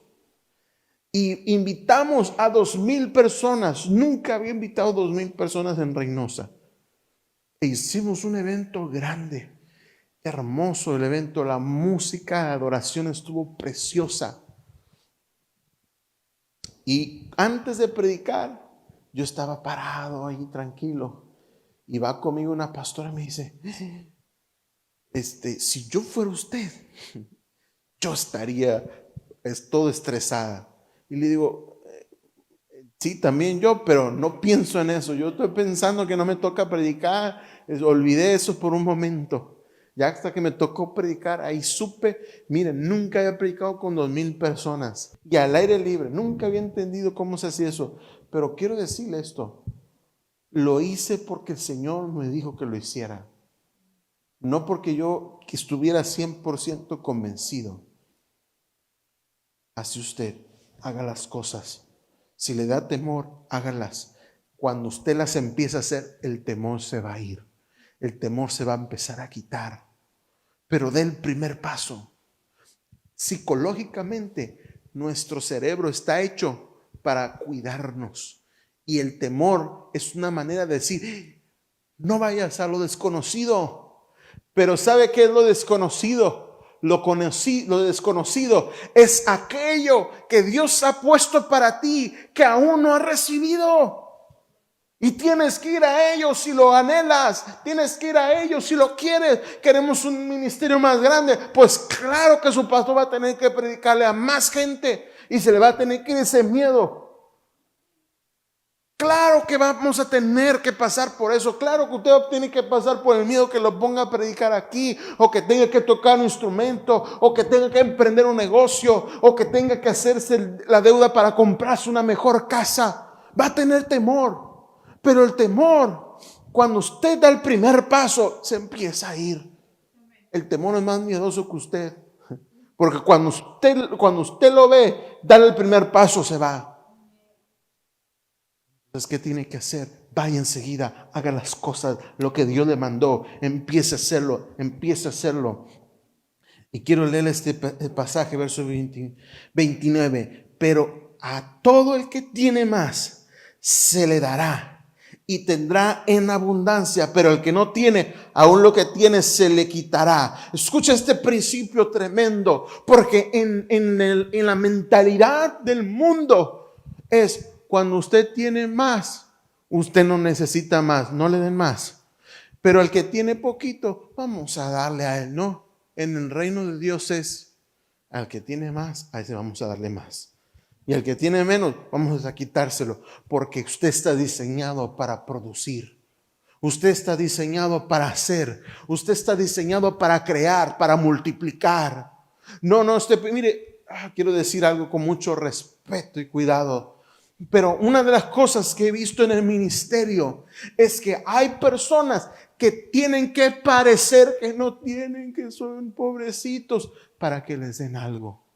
y invitamos a 2,000 personas. Nunca había invitado 2,000 personas en Reynosa. E hicimos un evento grande, hermoso el evento. La música de adoración estuvo preciosa. Y antes de predicar, yo estaba parado ahí tranquilo. Y va conmigo una pastora y me dice, si yo fuera usted, yo estaría todo estresada. Y le digo, sí, también yo, pero no pienso en eso. Yo estoy pensando que no me toca predicar. Olvidé eso por un momento. Ya hasta que me tocó predicar, ahí supe, miren, nunca había predicado con 2,000 personas y al aire libre. Nunca había entendido cómo se hacía eso. Pero quiero decirle esto, lo hice porque el Señor me dijo que lo hiciera. No porque yo que estuviera 100% convencido. Así usted haga las cosas. Si le da temor, hágalas. Cuando usted las empieza a hacer, el temor se va a ir. El temor se va a empezar a quitar. Pero dé el primer paso. Psicológicamente, nuestro cerebro está hecho para cuidarnos. Y el temor es una manera de decir, no vayas a lo desconocido. Pero ¿sabe qué es lo desconocido? Lo desconocido es aquello que Dios ha puesto para ti que aún no has recibido. Y tienes que ir a ellos si lo anhelas. Tienes que ir a ellos si lo quieres. Queremos un ministerio más grande. Pues claro que su pastor va a tener que predicarle a más gente. Y se le va a tener que ir ese miedo. Claro que vamos a tener que pasar por eso. Claro que usted tiene que pasar por el miedo que lo ponga a predicar aquí, o que tenga que tocar un instrumento, o que tenga que emprender un negocio, o que tenga que hacerse la deuda para comprarse una mejor casa. Va a tener temor. Pero el temor, cuando usted da el primer paso, se empieza a ir. El temor es más miedoso que usted. Porque cuando usted lo ve, dar el primer paso, se va. Entonces, ¿qué tiene que hacer? Vaya enseguida, haga las cosas, lo que Dios le mandó, empiece a hacerlo, empiece a hacerlo. Y quiero leer este pasaje, verso 29. Pero a todo el que tiene más, se le dará y tendrá en abundancia, pero el que no tiene, aún lo que tiene se le quitará. Escucha este principio tremendo, porque en la mentalidad del mundo es cuando usted tiene más, usted no necesita más, no le den más. Pero al que tiene poquito, vamos a darle a él, ¿no? En el reino de Dios es, al que tiene más, a ese vamos a darle más. Y al que tiene menos, vamos a quitárselo, porque usted está diseñado para producir. Usted está diseñado para hacer. Usted está diseñado para crear, para multiplicar. No, mire, quiero decir algo con mucho respeto y cuidado. Pero una de las cosas que he visto en el ministerio es que hay personas que tienen que parecer que no tienen, que son pobrecitos, para que les den algo.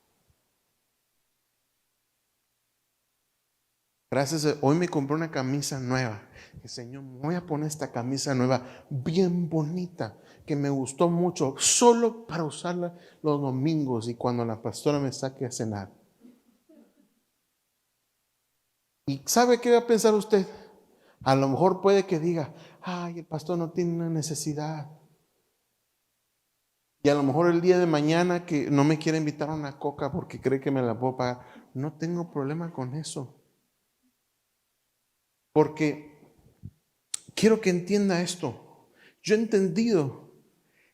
Gracias, hoy me compré una camisa nueva. Y Señor, me voy a poner esta camisa nueva, bien bonita, que me gustó mucho, solo para usarla los domingos y cuando la pastora me saque a cenar. ¿Y sabe qué va a pensar usted? A lo mejor puede que diga, ay, el pastor no tiene una necesidad. Y a lo mejor el día de mañana que no me quiere invitar a una coca porque cree que me la puedo pagar. No tengo problema con eso. Porque quiero que entienda esto. Yo he entendido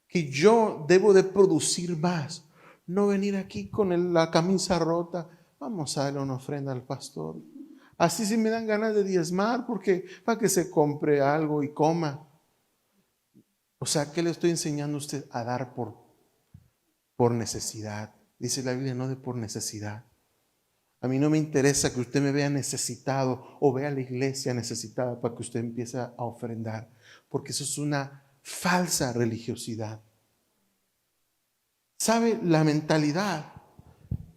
que yo debo de producir más. No venir aquí con la camisa rota. Vamos a darle una ofrenda al pastor. Así sí me dan ganas de diezmar porque para que se compre algo y coma. O sea, ¿qué le estoy enseñando a usted? A dar por necesidad. Dice la Biblia, no de por necesidad. A mí no me interesa que usted me vea necesitado o vea a la iglesia necesitada para que usted empiece a ofrendar, porque eso es una falsa religiosidad. ¿Sabe? La mentalidad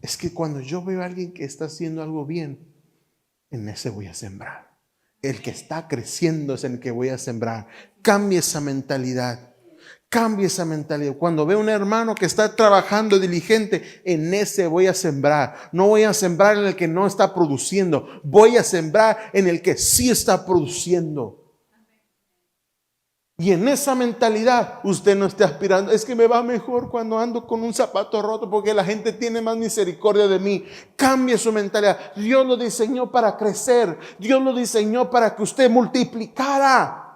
es que cuando yo veo a alguien que está haciendo algo bien, en ese voy a sembrar. El que está creciendo es en el que voy a sembrar. Cambie esa mentalidad. Cambie esa mentalidad. Cuando veo a un hermano que está trabajando diligente, en ese voy a sembrar. No voy a sembrar en el que no está produciendo. Voy a sembrar en el que sí está produciendo. Y en esa mentalidad usted no esté aspirando. Es que me va mejor cuando ando con un zapato roto porque la gente tiene más misericordia de mí. Cambie su mentalidad. Dios lo diseñó para crecer. Dios lo diseñó para que usted multiplicara.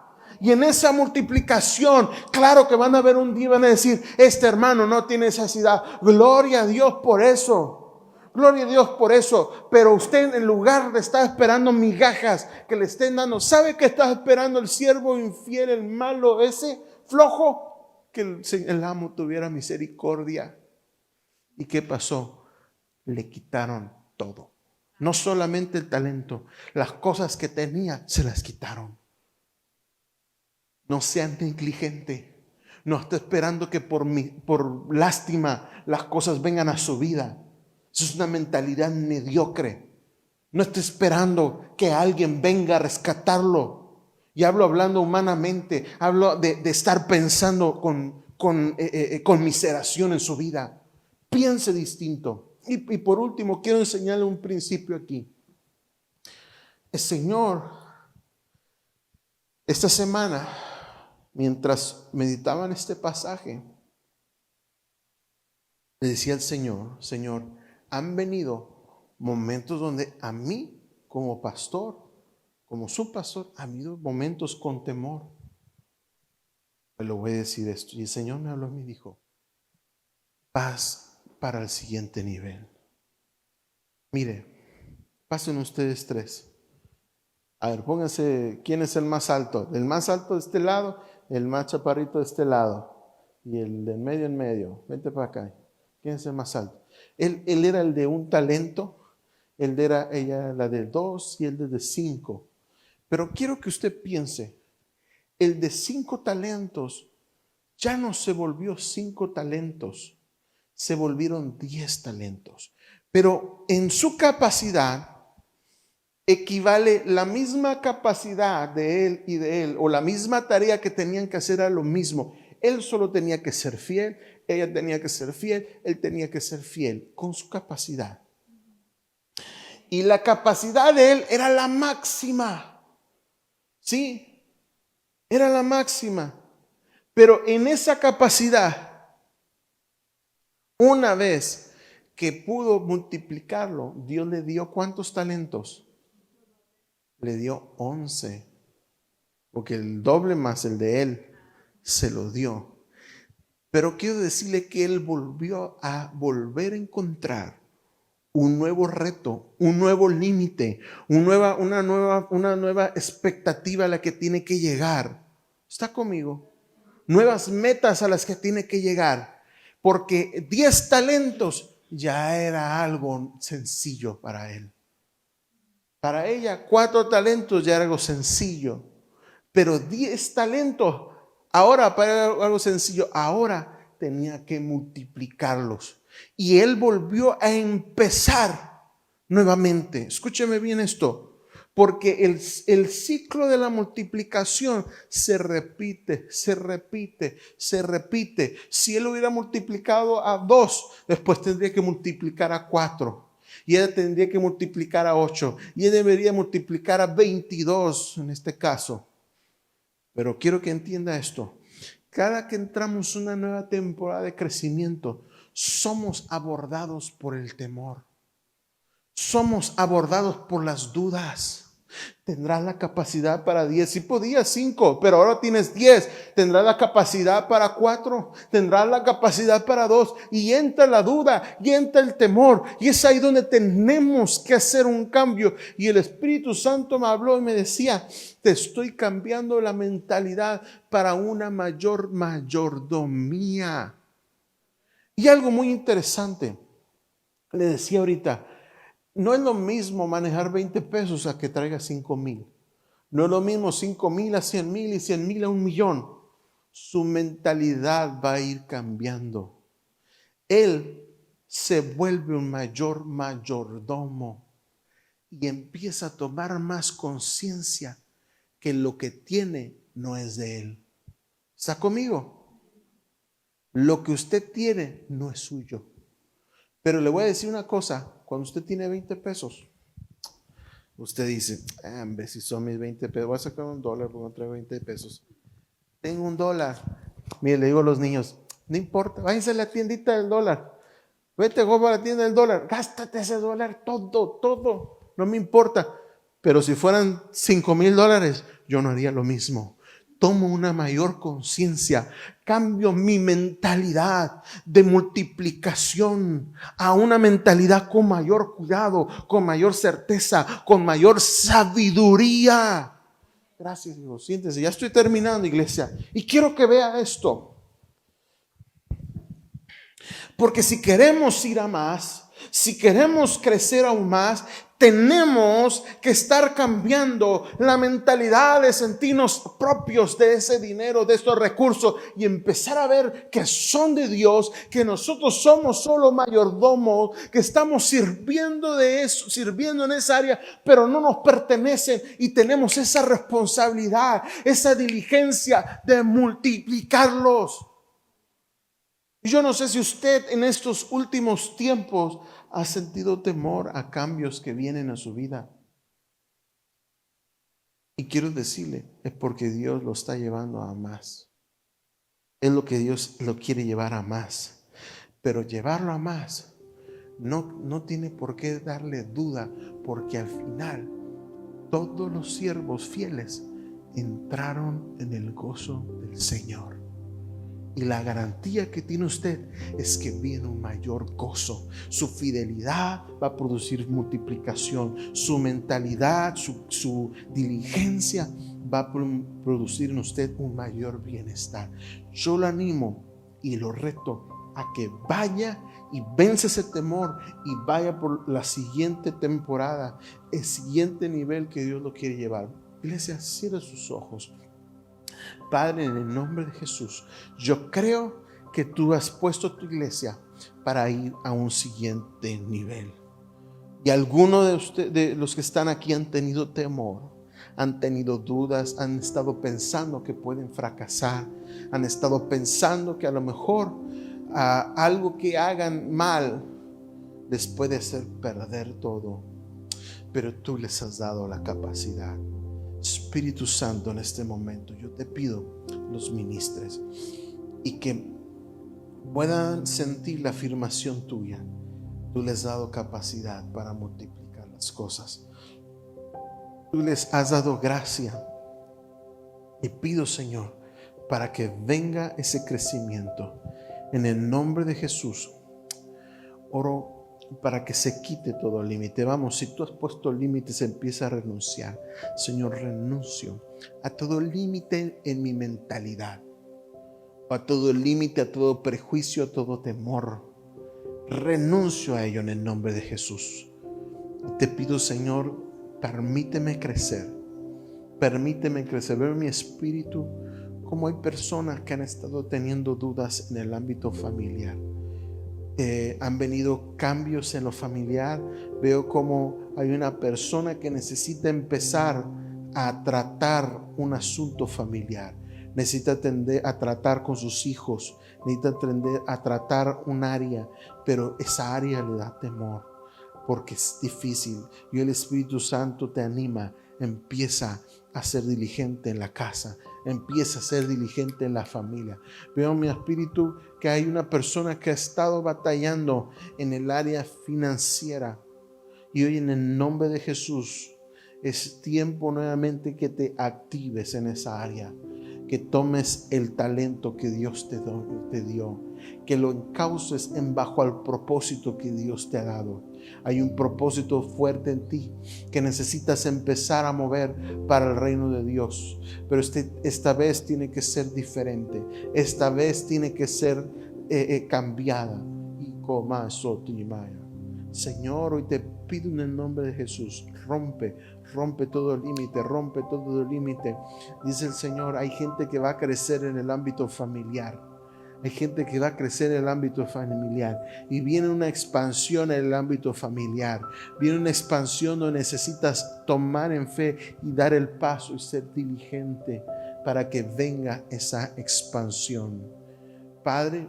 Y en esa multiplicación, claro que van a ver un día y van a decir, este hermano no tiene necesidad. Gloria a Dios por eso. Gloria a Dios por eso. Pero usted, en lugar de estar esperando migajas que le estén dando, ¿sabe que está esperando el siervo infiel, el malo, ese flojo? Que el amo tuviera misericordia. ¿Y qué pasó? Le quitaron todo. No solamente el talento, las cosas que tenía se las quitaron. No sea negligente. No esté esperando que por lástima las cosas vengan a su vida. Eso es una mentalidad mediocre. No esté esperando que alguien venga a rescatarlo. Y hablo hablando humanamente. Hablo de estar pensando con conmiseración en su vida. Piense distinto. Y por último, quiero enseñarle un principio aquí. El Señor, esta semana, mientras meditaba en este pasaje, le decía al Señor, Señor, han venido momentos donde a mí, como pastor, como su pastor, han habido momentos con temor. Pues le voy a decir esto. Y el Señor me habló y me dijo, paz para el siguiente nivel. Mire, pasen ustedes tres. A ver, pónganse, ¿quién es el más alto? El más alto de este lado, el más chaparrito de este lado. Y el de en medio. Vente para acá. ¿Quién es el más alto? Él era el de un talento, ella la de 2 y el de 5. Pero quiero que usted piense, el de 5 talentos ya no se volvió 5 talentos, se volvieron 10 talentos. Pero en su capacidad equivale la misma capacidad de él, o la misma tarea que tenían que hacer a lo mismo. Él solo tenía que ser fiel, ella tenía que ser fiel, él tenía que ser fiel con su capacidad. Y la capacidad de él era la máxima. Sí, era la máxima. Pero en esa capacidad, una vez que pudo multiplicarlo, Dios le dio ¿cuántos talentos? Le dio 11. Porque el doble más el de él se lo dio. Pero quiero decirle que él volvió a volver a encontrar un nuevo reto, un nuevo límite, una nueva expectativa a la que tiene que llegar. ¿Está conmigo? Nuevas metas a las que tiene que llegar. Porque 10 talentos ya era algo sencillo para él. Para ella 4 talentos ya era algo sencillo. Pero 10 talentos, ahora para algo sencillo, ahora tenía que multiplicarlos. Y él volvió a empezar nuevamente. Escúcheme bien esto, porque el ciclo de la multiplicación se repite. Si él hubiera multiplicado a 2, después tendría que multiplicar a 4. Y él tendría que multiplicar a 8. Y él debería multiplicar a 22 en este caso. Pero quiero que entienda esto. Cada que entramos en una nueva temporada de crecimiento, somos abordados por el temor. Somos abordados por las dudas. Tendrás la capacidad para 10. Si podías 5, pero ahora tienes 10. Tendrás la capacidad para 4. Tendrás la capacidad para 2. Y entra la duda, y entra el temor. Y es ahí donde tenemos que hacer un cambio. Y el Espíritu Santo me habló y me decía, te estoy cambiando la mentalidad para una mayor mayordomía. Y algo muy interesante, le decía ahorita, No es lo mismo manejar 20 pesos a que traiga 5,000. No es lo mismo 5,000 a 100,000 y 100,000 a 1,000,000. Su mentalidad va a ir cambiando. Él se vuelve un mayor mayordomo y empieza a tomar más conciencia que lo que tiene no es de él. ¿Está conmigo? Lo que usted tiene no es suyo. Pero le voy a decir una cosa, cuando usted tiene 20 pesos, usted dice, si son mis 20 pesos, voy a sacar $1 porque no traigo 20 pesos. Tengo $1. Mire, le digo a los niños, no importa, váyanse a la tiendita del dólar. Vete a la tienda del dólar, gástate ese $1, todo, no me importa. Pero si fueran $5,000, yo no haría lo mismo. Tomo una mayor conciencia, cambio mi mentalidad de multiplicación a una mentalidad con mayor cuidado, con mayor certeza, con mayor sabiduría. Gracias, hijo. Siéntese, ya estoy terminando, iglesia. Y quiero que vea esto. Porque si queremos ir a más, si queremos crecer aún más, tenemos que estar cambiando la mentalidad de sentirnos propios de ese dinero, de estos recursos, y empezar a ver que son de Dios, que nosotros somos solo mayordomos, que estamos sirviendo de eso, sirviendo en esa área, pero no nos pertenecen, y tenemos esa responsabilidad, esa diligencia de multiplicarlos. Yo no sé si usted en estos últimos tiempos ha sentido temor a cambios que vienen a su vida. Y quiero decirle, es porque Dios lo está llevando a más. Es lo que Dios lo quiere llevar a más. Pero llevarlo a más no tiene por qué darle duda, porque al final todos los siervos fieles entraron en el gozo del Señor. Y la garantía que tiene usted es que viene un mayor gozo. Su fidelidad va a producir multiplicación. Su mentalidad, su diligencia va a producir en usted un mayor bienestar. Yo lo animo y lo reto a que vaya y vence ese temor y vaya por la siguiente temporada, el siguiente nivel que Dios lo quiere llevar. Iglesia, cierre sus ojos. Padre, en el nombre de Jesús, yo creo que tú has puesto tu iglesia para ir a un siguiente nivel. Y algunos de los que están aquí han tenido temor, han tenido dudas, han estado pensando que pueden fracasar, han estado pensando que a lo mejor algo que hagan mal les puede hacer perder todo. Pero tú les has dado la capacidad. Espíritu Santo, en este momento yo te pido los ministres y que puedan sentir la afirmación tuya. Tú les has dado capacidad para multiplicar las cosas. Tú les has dado gracia. Y pido, Señor, para que venga ese crecimiento. En el nombre de Jesús, oro para que se quite todo límite. Vamos, si tú has puesto límites, empieza a renunciar. Señor, renuncio a todo límite en mi mentalidad, a todo límite, a todo prejuicio, a todo temor. Renuncio a ello en el nombre de Jesús. Te pido, Señor, permíteme crecer. Permíteme crecer. Veo en mi espíritu como hay personas que han estado teniendo dudas en el ámbito familiar. Han venido cambios en lo familiar. Veo como hay una persona que necesita empezar a tratar un asunto familiar. Necesita atender a tratar con sus hijos. Necesita atender a tratar un área, pero esa área le da temor porque es difícil. Y el Espíritu Santo te anima. Empieza a ser diligente en la casa. Empieza a ser diligente en la familia. Veo en mi espíritu que hay una persona que ha estado batallando en el área financiera. Y hoy en el nombre de Jesús es tiempo nuevamente que te actives en esa área. Que tomes el talento que Dios te dio. Que lo encauces bajo al propósito que Dios te ha dado. Hay un propósito fuerte en ti que necesitas empezar a mover para el reino de Dios. Pero esta vez tiene que ser diferente. Esta vez tiene que ser cambiada. Señor, hoy te pido en el nombre de Jesús, rompe todo límite, rompe todo límite. Dice el Señor, hay gente que va a crecer en el ámbito familiar. Hay gente que va a crecer en el ámbito familiar y viene una expansión en el ámbito familiar. Viene una expansión donde necesitas tomar en fe y dar el paso y ser diligente para que venga esa expansión. Padre,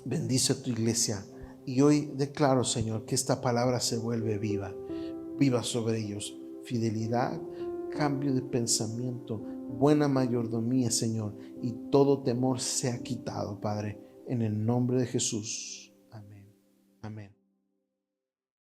bendice a tu iglesia y hoy declaro, Señor, que esta palabra se vuelve viva sobre ellos. Fidelidad, cambio de pensamiento, buena mayordomía, Señor, y todo temor sea quitado, Padre, en el nombre de Jesús. Amén. Amén.